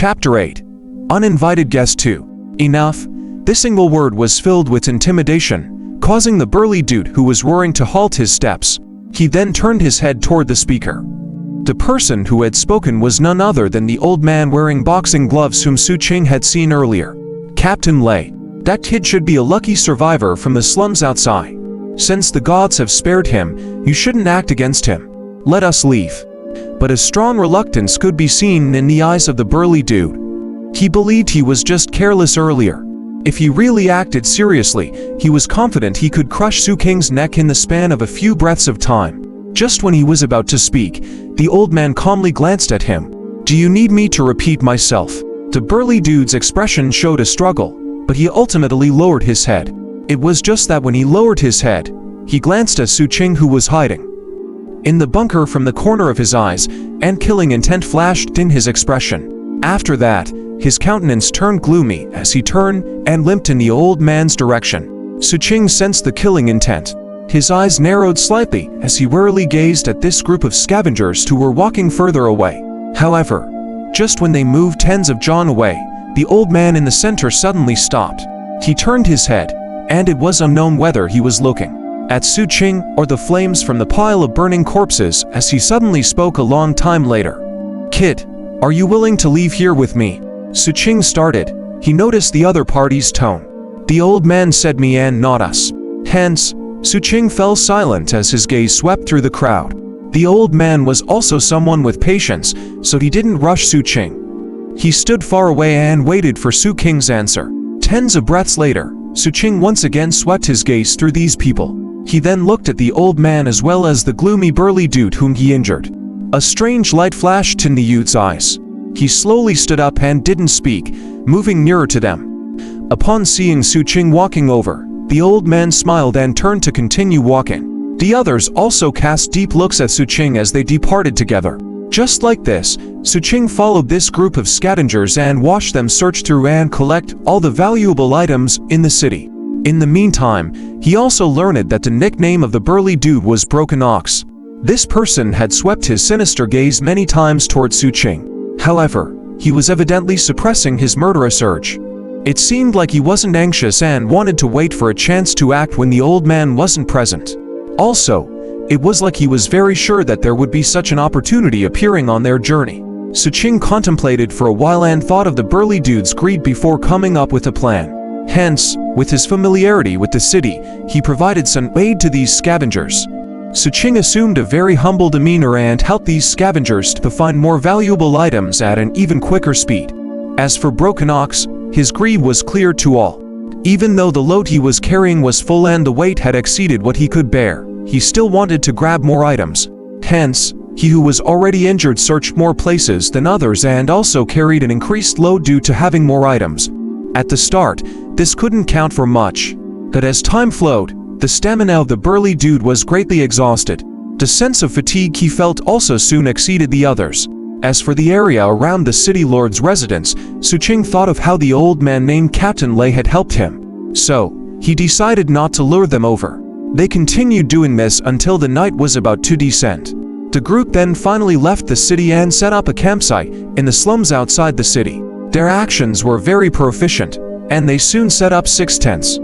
Chapter 8. Uninvited Guest 2. Enough. This single word was filled with intimidation, causing the burly dude who was roaring to halt his steps. He then turned his head toward the speaker. The person who had spoken was none other than the old man wearing boxing gloves whom Xu Qing had seen earlier. Captain Lei. That kid should be a lucky survivor from the slums outside. Since the gods have spared him, you shouldn't act against him. Let us leave. But a strong reluctance could be seen in the eyes of the burly dude. He believed he was just careless earlier. If he really acted seriously, he was confident he could crush Xu Qing's neck in the span of a few breaths of time. Just when he was about to speak, the old man calmly glanced at him. Do you need me to repeat myself? The burly dude's expression showed a struggle, but he ultimately lowered his head. It was just that when he lowered his head, he glanced at Xu Qing, who was hiding in the bunker from the corner of his eyes, and killing intent flashed in his expression. After that, his countenance turned gloomy as he turned and limped in the old man's direction. Xu Qing sensed the killing intent. His eyes narrowed slightly as he warily gazed at this group of scavengers who were walking further away. However, just when they moved tens of jaws away, the old man in the center suddenly stopped. He turned his head, and it was unknown whether he was looking at Xu Qing or the flames from the pile of burning corpses, as he suddenly spoke a long time later. Kid, are you willing to leave here with me? Xu Qing started. He noticed the other party's tone. The old man said me and not us. Hence, Xu Qing fell silent as his gaze swept through the crowd. The old man was also someone with patience, so he didn't rush Xu Qing. He stood far away and waited for Xu Qing's answer. Tens of breaths later, Xu Qing once again swept his gaze through these people. He then looked at the old man as well as the gloomy burly dude whom he injured. A strange light flashed in the youth's eyes. He slowly stood up and didn't speak, moving nearer to them. Upon seeing Xu Qing walking over, the old man smiled and turned to continue walking. The others also cast deep looks at Xu Qing as they departed together. Just like this, Xu Qing followed this group of scavengers and watched them search through and collect all the valuable items in the city. In the meantime, he also learned that the nickname of the burly dude was Broken Ox. This person had swept his sinister gaze many times towards Xu Qing. However, he was evidently suppressing his murderous urge. It seemed like he wasn't anxious and wanted to wait for a chance to act when the old man wasn't present. Also, it was like he was very sure that there would be such an opportunity appearing on their journey. Xu Qing contemplated for a while and thought of the burly dude's greed before coming up with a plan. Hence, with his familiarity with the city, he provided some aid to these scavengers. Xu Qing assumed a very humble demeanor and helped these scavengers to find more valuable items at an even quicker speed. As for Broken Ox, his greed was clear to all. Even though the load he was carrying was full and the weight had exceeded what he could bear, he still wanted to grab more items. Hence, he who was already injured searched more places than others and also carried an increased load due to having more items. At the start, this couldn't count for much, but as time flowed, the stamina of the burly dude was greatly exhausted. The sense of fatigue he felt also soon exceeded the others. As for the area around the city lord's residence, Xu Qing thought of how the old man named Captain Lei had helped him. So, he decided not to lure them over. They continued doing this until the night was about to descend. The group then finally left the city and set up a campsite in the slums outside the city. Their actions were very proficient, and they soon set up 6 tents.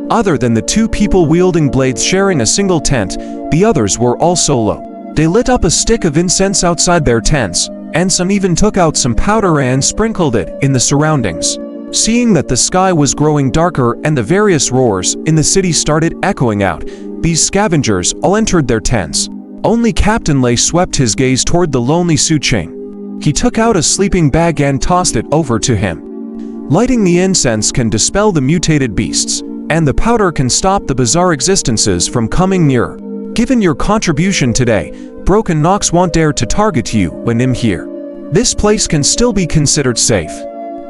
Other than the 2 people wielding blades sharing a single tent, the others were all solo. They lit up a stick of incense outside their tents, and some even took out some powder and sprinkled it in the surroundings. Seeing that the sky was growing darker and the various roars in the city started echoing out, these scavengers all entered their tents. Only Captain Lei swept his gaze toward the lonely Xu Qing. He took out a sleeping bag and tossed it over to him. Lighting the incense can dispel the mutated beasts, and the powder can stop the bizarre existences from coming nearer. Given your contribution today, Broken Ox won't dare to target you when I'm here. This place can still be considered safe.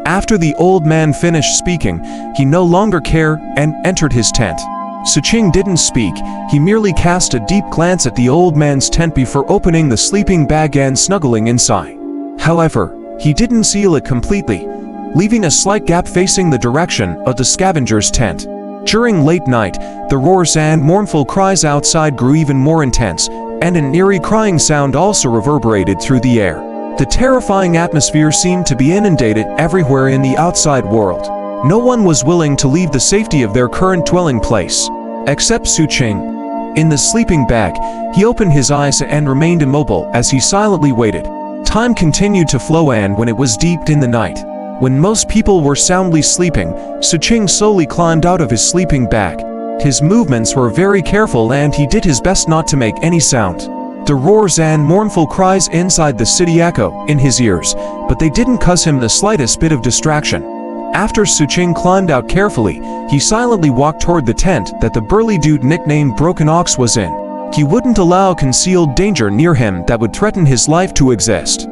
After the old man finished speaking, he no longer cared and entered his tent. Xu Qing didn't speak, he merely cast a deep glance at the old man's tent before opening the sleeping bag and snuggling inside. However, he didn't seal it completely, leaving a slight gap facing the direction of the scavenger's tent. During late night, the roars and mournful cries outside grew even more intense, and an eerie crying sound also reverberated through the air. The terrifying atmosphere seemed to be inundated everywhere in the outside world. No one was willing to leave the safety of their current dwelling place, except Xu Qing. In the sleeping bag, he opened his eyes and remained immobile as he silently waited. Time continued to flow, and when it was deep in the night, when most people were soundly sleeping, Xu Qing slowly climbed out of his sleeping bag. His movements were very careful and he did his best not to make any sound. The roars and mournful cries inside the city echo in his ears, but they didn't cause him the slightest bit of distraction. After Xu Qing climbed out carefully, he silently walked toward the tent that the burly dude nicknamed Broken Ox was in. He wouldn't allow concealed danger near him that would threaten his life to exist.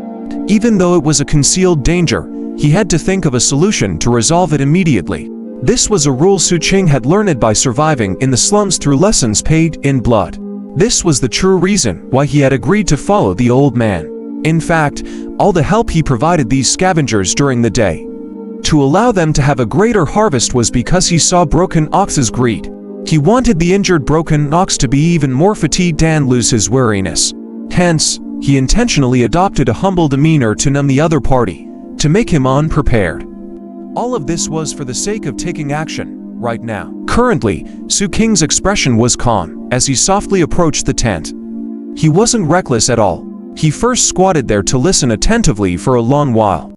Even though it was a concealed danger, he had to think of a solution to resolve it immediately. This was a rule Xu Qing had learned by surviving in the slums through lessons paid in blood. This was the true reason why he had agreed to follow the old man. In fact, all the help he provided these scavengers during the day to allow them to have a greater harvest was because he saw Broken Ox's greed. He wanted the injured Broken Ox to be even more fatigued and lose his weariness. Hence, he intentionally adopted a humble demeanor to numb the other party, to make him unprepared. All of this was for the sake of taking action right now. Currently, Xu Qing's expression was calm as he softly approached the tent. He wasn't reckless at all. He first squatted there to listen attentively for a long while.